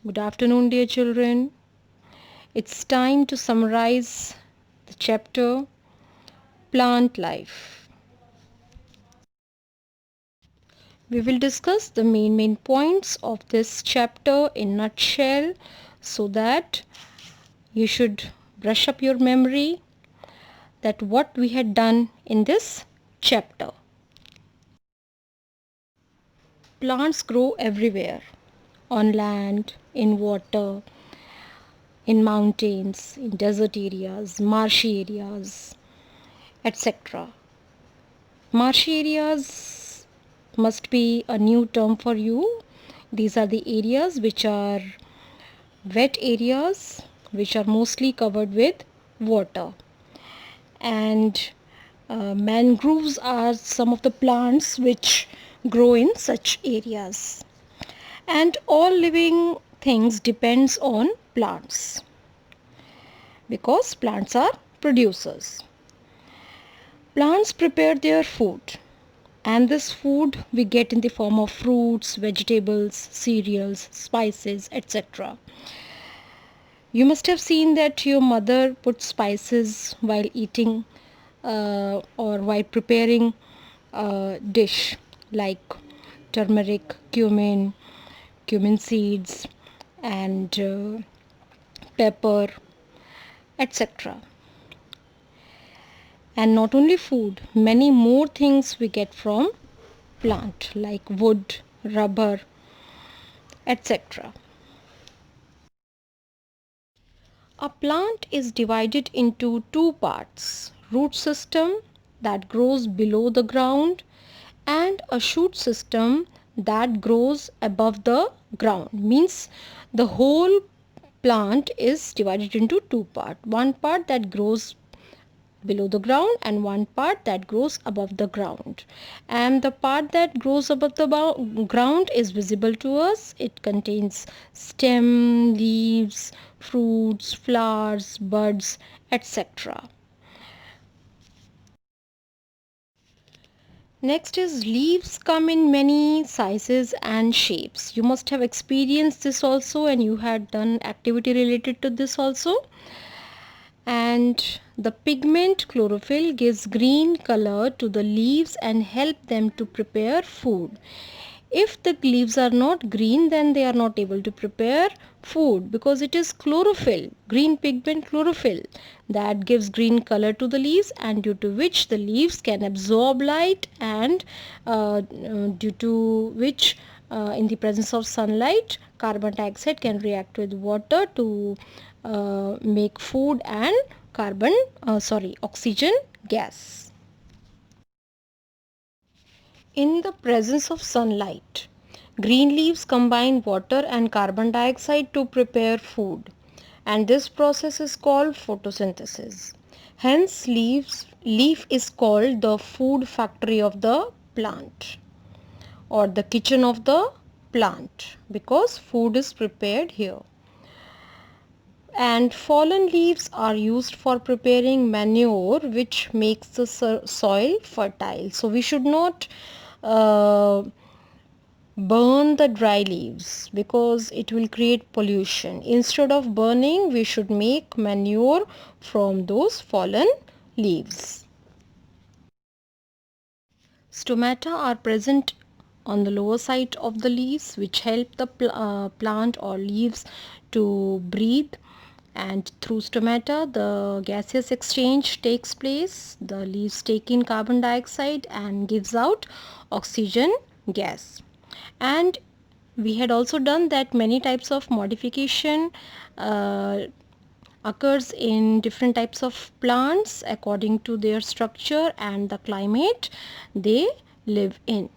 Good afternoon, dear children. It's time to summarize the chapter Plant Life. We will discuss the main points of this chapter in nutshell so that you should brush up your memory that what we had done in this chapter. Plants grow everywhere, on land, in water, in mountains, in desert areas, marshy areas, etc. Marshy areas must be a new term for you. These are the areas which are wet areas which are mostly covered with water. And mangroves are some of the plants which grow in such areas. And all living things depends on plants because plants are producers. Plants prepare their food, and this food we get in the form of fruits, vegetables, cereals, spices, etc. You must have seen that your mother put spices while eating or while preparing a dish like turmeric, cumin seeds, and pepper, etc. And not only food, many more things we get from plant like wood, rubber, etc. A plant is divided into two parts: root system that grows below the ground and a shoot system that grows above the ground. Means the whole plant is divided into two parts: one part that grows below the ground and one part that grows above the ground, and the part that grows above the ground is visible to us. It contains stem, leaves, fruits, flowers, buds, etc. Next is leaves come in many sizes and shapes. You must have experienced this also, and you had done activity related to this also. And the pigment chlorophyll gives green color to the leaves and help them to prepare food. If the leaves are not green, then they are not able to prepare food because it is chlorophyll, green pigment chlorophyll, that gives green color to the leaves, and due to which the leaves can absorb light, and due to which in the presence of sunlight carbon dioxide can react with water to make food and oxygen gas. In the presence of sunlight, green leaves combine water and carbon dioxide to prepare food, and this process is called photosynthesis. Hence, leaf is called the food factory of the plant or the kitchen of the plant because food is prepared here. And fallen leaves are used for preparing manure which makes the soil fertile. So we should not burn the dry leaves because it will create pollution. Instead of burning, we should make manure from those fallen leaves. Stomata are present on the lower side of the leaves which help the plant or leaves to breathe, and through stomata the gaseous exchange takes place. The leaves take in carbon dioxide and gives out oxygen gas. And we had also done that many types of modification occurs in different types of plants according to their structure and the climate they live in.